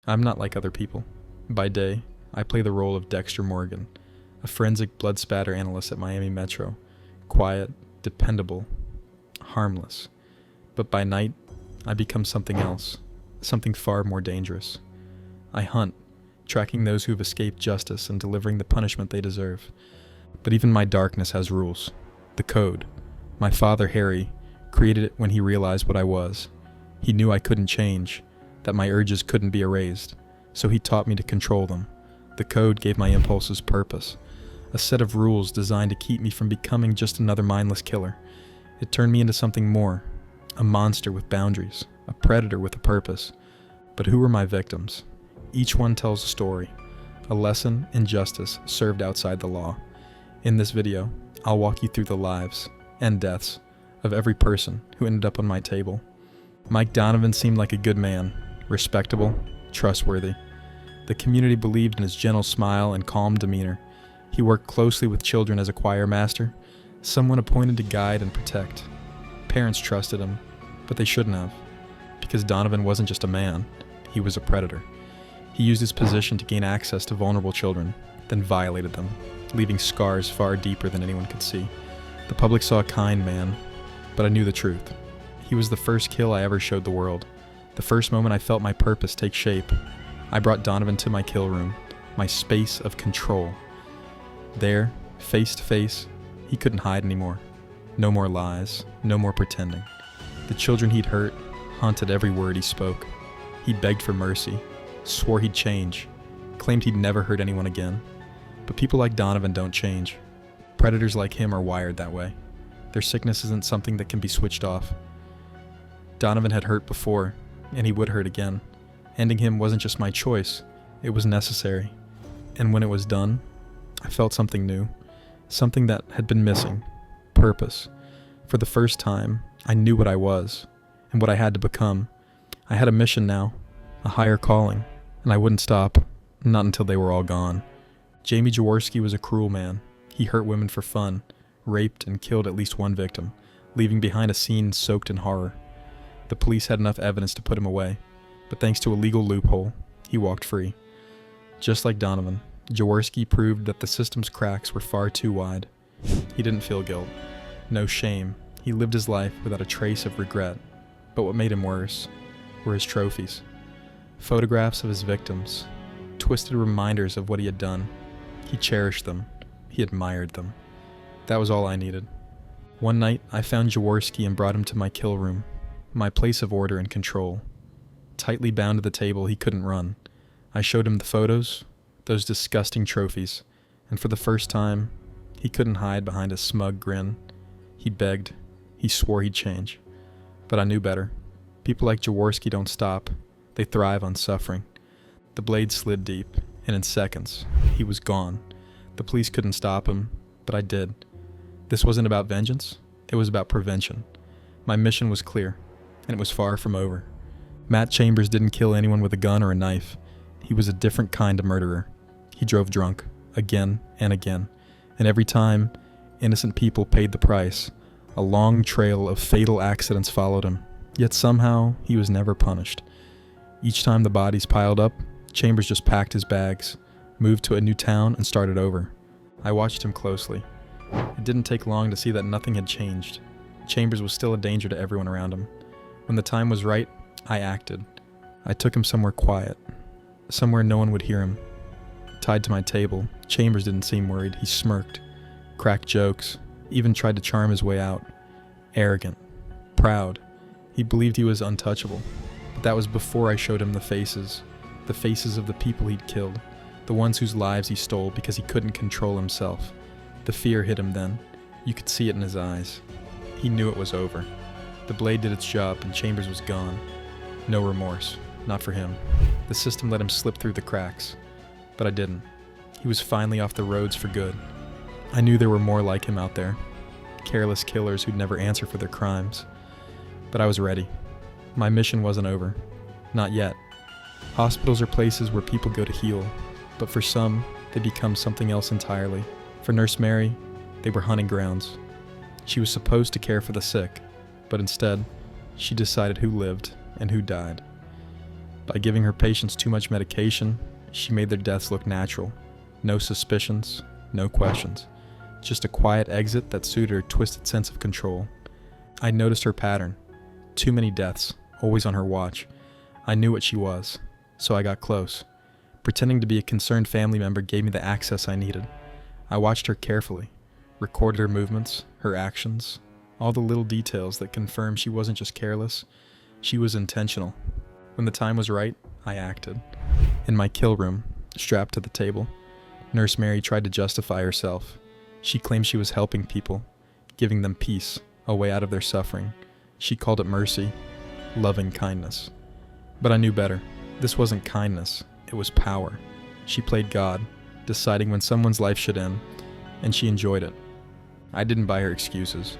I'm not like other people. By day, I play the role of Dexter Morgan, a forensic blood spatter analyst at Miami Metro. Quiet, dependable, harmless. But by night, I become something else, something far more dangerous. I hunt, tracking those who have escaped justice and delivering the punishment they deserve. But even my darkness has rules. The code. My father, Harry, created it when he realized what I was. He knew I couldn't change, that my urges couldn't be erased, so he taught me to control them. The code gave my impulses purpose, a set of rules designed to keep me from becoming just another mindless killer. It turned me into something more, a monster with boundaries, a predator with a purpose. But who were my victims? Each one tells a story, a lesson in justice served outside the law. In this video, I'll walk you through the lives and deaths of every person who ended up on my table. Mike Donovan seemed like a good man, respectable, trustworthy. The community believed in his gentle smile and calm demeanor. He worked closely with children as a choir master, someone appointed to guide and protect. Parents trusted him, but they shouldn't have, because Donovan wasn't just a man, he was a predator. He used his position to gain access to vulnerable children, then violated them, leaving scars far deeper than anyone could see. The public saw a kind man, but I knew the truth. He was the first kill I ever showed the world, the first moment I felt my purpose take shape. I brought Donovan to my kill room, my space of control. There, face to face, he couldn't hide anymore. No more lies, no more pretending. The children he'd hurt haunted every word he spoke. He begged for mercy, swore he'd change, claimed he'd never hurt anyone again. But people like Donovan don't change. Predators like him are wired that way. Their sickness isn't something that can be switched off. Donovan had hurt before, and he would hurt again. Ending him wasn't just my choice, it was necessary. And when it was done, I felt something new, something that had been missing, purpose. For the first time, I knew what I was, and what I had to become. I had a mission now, a higher calling, and I wouldn't stop, not until they were all gone. Jamie Jaworski was a cruel man. He hurt women for fun, raped and killed at least one victim, leaving behind a scene soaked in horror. The police had enough evidence to put him away, but thanks to a legal loophole, he walked free. Just like Donovan, Jaworski proved that the system's cracks were far too wide. He didn't feel guilt, no shame. He lived his life without a trace of regret. But what made him worse were his trophies. Photographs of his victims, twisted reminders of what he had done. He cherished them. He admired them. That was all I needed. One night, I found Jaworski and brought him to my kill room, my place of order and control. Tightly bound to the table, he couldn't run. I showed him the photos, those disgusting trophies, and for the first time, he couldn't hide behind a smug grin. He begged. He swore he'd change. But I knew better. People like Jaworski don't stop. They thrive on suffering. The blade slid deep, and in seconds, he was gone. The police couldn't stop him, but I did. This wasn't about vengeance. It was about prevention. My mission was clear, and it was far from over. Matt Chambers didn't kill anyone with a gun or a knife. He was a different kind of murderer. He drove drunk, again and again, and every time, innocent people paid the price. A long trail of fatal accidents followed him, yet somehow he was never punished. Each time the bodies piled up, Chambers just packed his bags, moved to a new town, and started over. I watched him closely. It didn't take long to see that nothing had changed. Chambers was still a danger to everyone around him. When the time was right, I acted. I took him somewhere quiet, somewhere no one would hear him. Tied to my table, Chambers didn't seem worried. He smirked, cracked jokes, even tried to charm his way out. Arrogant, proud. He believed he was untouchable. But that was before I showed him the faces of the people he'd killed, the ones whose lives he stole because he couldn't control himself. The fear hit him then. You could see it in his eyes. He knew it was over. The blade did its job and Chambers was gone. No remorse, not for him. The system let him slip through the cracks. But I didn't. He was finally off the roads for good. I knew there were more like him out there. Careless killers who'd never answer for their crimes. But I was ready. My mission wasn't over. Not yet. Hospitals are places where people go to heal, but for some, they become something else entirely. For Nurse Mary, they were hunting grounds. She was supposed to care for the sick, but instead, she decided who lived and who died. By giving her patients too much medication, she made their deaths look natural. No suspicions, no questions. Just a quiet exit that suited her twisted sense of control. I noticed her pattern. Too many deaths, always on her watch. I knew what she was, so I got close. Pretending to be a concerned family member gave me the access I needed. I watched her carefully, recorded her movements, her actions, all the little details that confirmed she wasn't just careless, she was intentional. When the time was right, I acted. In my kill room, strapped to the table, Nurse Mary tried to justify herself. She claimed she was helping people, giving them peace, a way out of their suffering. She called it mercy, loving kindness. But I knew better. This wasn't kindness, it was power. She played God, deciding when someone's life should end, and she enjoyed it. I didn't buy her excuses.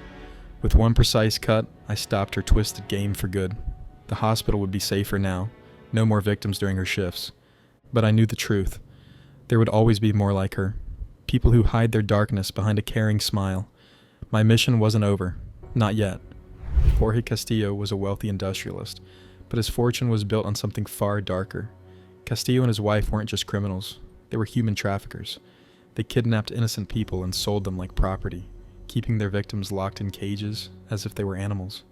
With one precise cut, I stopped her twisted game for good. The hospital would be safer now, no more victims during her shifts. But I knew the truth. There would always be more like her. People who hide their darkness behind a caring smile. My mission wasn't over. Not yet. Jorge Castillo was a wealthy industrialist, but his fortune was built on something far darker. Castillo and his wife weren't just criminals. They were human traffickers. They kidnapped innocent people and sold them like property, keeping their victims locked in cages as if they were animals.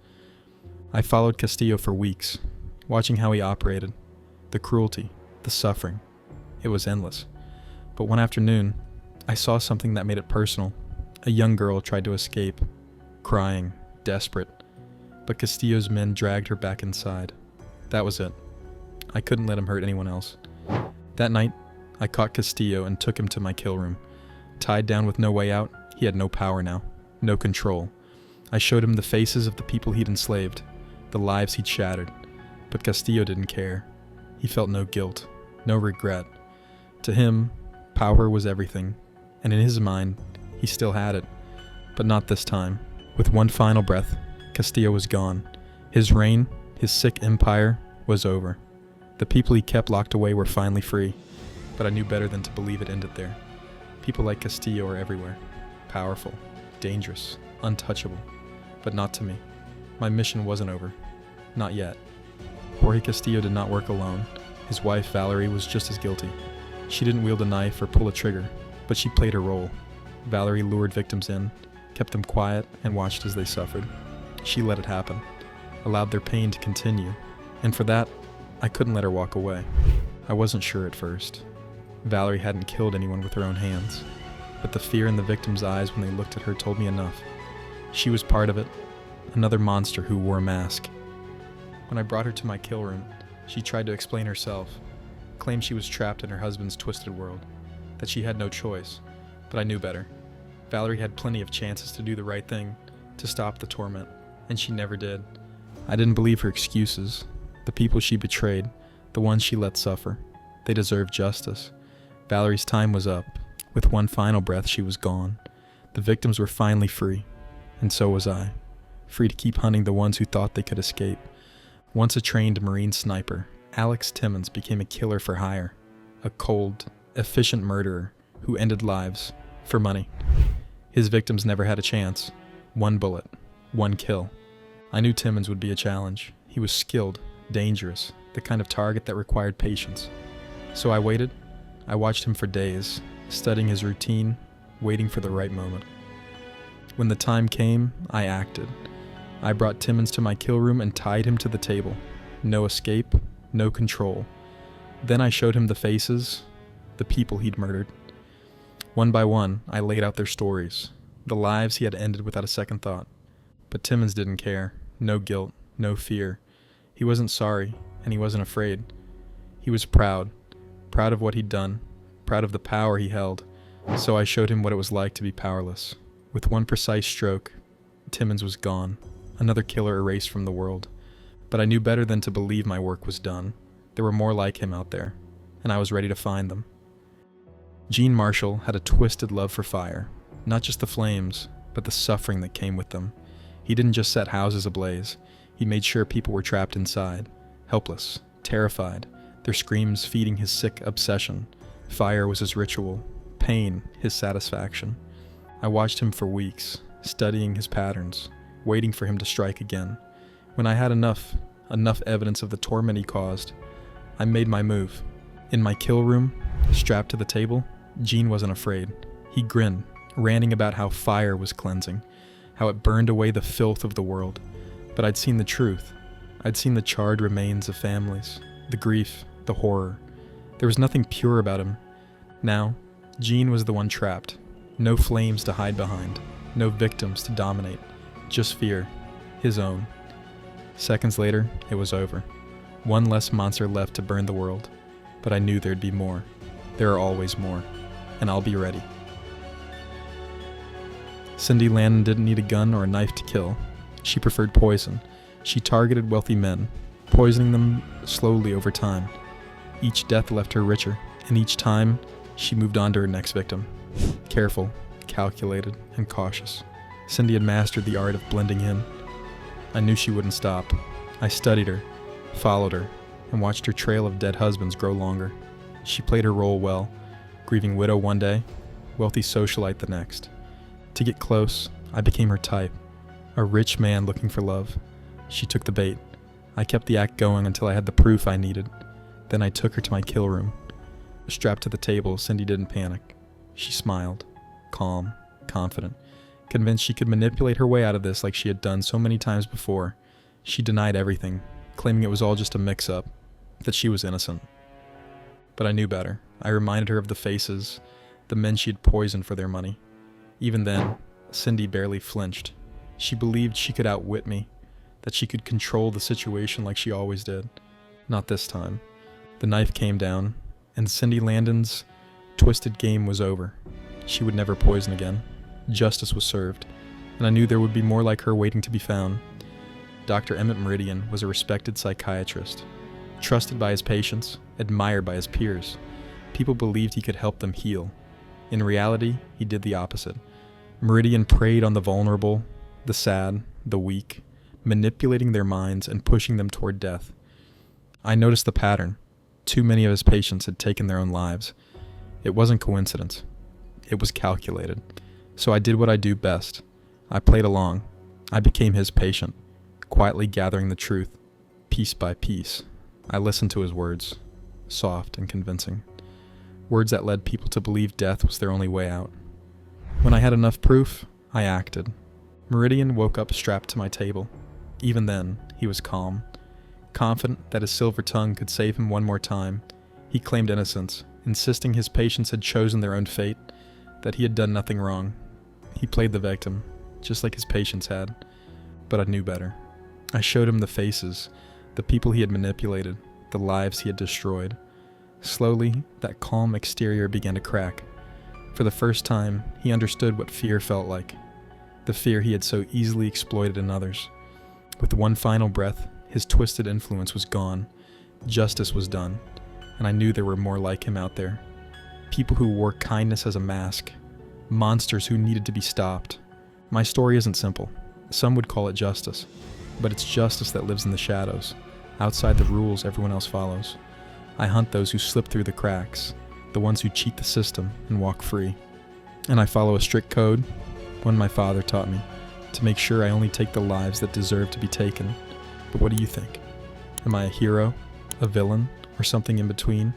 I followed Castillo for weeks, watching how he operated. The cruelty, the suffering. It was endless. But one afternoon, I saw something that made it personal. A young girl tried to escape, crying, desperate. But Castillo's men dragged her back inside. That was it. I couldn't let him hurt anyone else. That night, I caught Castillo and took him to my kill room. Tied down with no way out, he had no power now, no control. I showed him the faces of the people he'd enslaved, the lives he'd shattered. But Castillo didn't care. He felt no guilt, no regret. To him, power was everything, and in his mind, he still had it. But not this time. With one final breath, Castillo was gone. His reign, his sick empire, was over. The people he kept locked away were finally free, but I knew better than to believe it ended there. People like Castillo are everywhere. Powerful, dangerous, untouchable. But not to me. My mission wasn't over. Not yet. Jorge Castillo did not work alone. His wife, Valerie, was just as guilty. She didn't wield a knife or pull a trigger, but she played her role. Valerie lured victims in, kept them quiet, and watched as they suffered. She let it happen, allowed their pain to continue, and for that, I couldn't let her walk away. I wasn't sure at first. Valerie hadn't killed anyone with her own hands, but the fear in the victims' eyes when they looked at her told me enough. She was part of it, another monster who wore a mask. When I brought her to my kill room, she tried to explain herself, claimed she was trapped in her husband's twisted world, that she had no choice, but I knew better. Valerie had plenty of chances to do the right thing, to stop the torment, and she never did. I didn't believe her excuses. The people she betrayed, the ones she let suffer, they deserved justice. Valerie's time was up. With one final breath, she was gone. The victims were finally free, and so was I, free to keep hunting the ones who thought they could escape. Once a trained Marine sniper, Alex Timmons became a killer for hire, a cold, efficient murderer who ended lives for money. His victims never had a chance. One bullet, one kill. I knew Timmons would be a challenge. He was skilled, dangerous, the kind of target that required patience. So I waited. I watched him for days, studying his routine, waiting for the right moment. When the time came, I acted. I brought Timmons to my kill room and tied him to the table. No escape, no control. Then I showed him the faces, the people he'd murdered. One by one, I laid out their stories, the lives he had ended without a second thought. But Timmons didn't care. No guilt, no fear. He wasn't sorry, and he wasn't afraid. He was proud of what he'd done, proud of the power he held. So I showed him what it was like to be powerless. With one precise stroke, Timmons was gone, another killer erased from the world. But I knew better than to believe my work was done. There were more like him out there, and I was ready to find them. Gene Marshall had a twisted love for fire, not just the flames, but the suffering that came with them. He didn't just set houses ablaze, he made sure people were trapped inside, helpless, terrified, their screams feeding his sick obsession. Fire was his ritual, pain his satisfaction. I watched him for weeks, studying his patterns, waiting for him to strike again. When I had enough evidence of the torment he caused, I made my move. In my kill room, strapped to the table, Gene wasn't afraid. He grinned, ranting about how fire was cleansing, how it burned away the filth of the world. But I'd seen the truth. I'd seen the charred remains of families, the grief, the horror. There was nothing pure about him. Now, Gene was the one trapped. No flames to hide behind. No victims to dominate. Just fear. His own. Seconds later, it was over. One less monster left to burn the world. But I knew there'd be more. There are always more. And I'll be ready. Cindy Landon didn't need a gun or a knife to kill. She preferred poison. She targeted wealthy men, poisoning them slowly over time. Each death left her richer, and each time, she moved on to her next victim. Careful, calculated, and cautious. Cindy had mastered the art of blending in. I knew she wouldn't stop. I studied her, followed her, and watched her trail of dead husbands grow longer. She played her role well, grieving widow one day, wealthy socialite the next. To get close, I became her type, a rich man looking for love. She took the bait. I kept the act going until I had the proof I needed. Then I took her to my kill room. Strapped to the table, Cindy didn't panic. She smiled, calm, confident, convinced she could manipulate her way out of this like she had done so many times before. She denied everything, claiming it was all just a mix-up, that she was innocent. But I knew better. I reminded her of the faces, the men she had poisoned for their money. Even then, Cindy barely flinched. She believed she could outwit me, that she could control the situation like she always did. Not this time. The knife came down, and Cindy Landon's twisted game was over. She would never poison again. Justice was served, and I knew there would be more like her waiting to be found. Dr. Emmett Meridian was a respected psychiatrist, trusted by his patients, admired by his peers. People believed he could help them heal. In reality, he did the opposite. Meridian preyed on the vulnerable, the sad, the weak, manipulating their minds and pushing them toward death. I noticed the pattern. Too many of his patients had taken their own lives. It wasn't coincidence. It was calculated. So I did what I do best. I played along. I became his patient, quietly gathering the truth, piece by piece. I listened to his words, soft and convincing. Words that led people to believe death was their only way out. When I had enough proof, I acted. Meridian woke up strapped to my table. Even then, he was calm. Confident that his silver tongue could save him one more time, he claimed innocence, insisting his patients had chosen their own fate, that he had done nothing wrong. He played the victim, just like his patients had. But I knew better. I showed him the faces, the people he had manipulated, the lives he had destroyed. Slowly, that calm exterior began to crack. For the first time, he understood what fear felt like, the fear he had so easily exploited in others. With one final breath, his twisted influence was gone. Justice was done, and I knew there were more like him out there. People who wore kindness as a mask. Monsters who needed to be stopped. My story isn't simple. Some would call it justice, but it's justice that lives in the shadows, outside the rules everyone else follows. I hunt those who slip through the cracks, the ones who cheat the system and walk free. And I follow a strict code, one my father taught me, to make sure I only take the lives that deserve to be taken. But what do you think? Am I a hero, a villain, or something in between?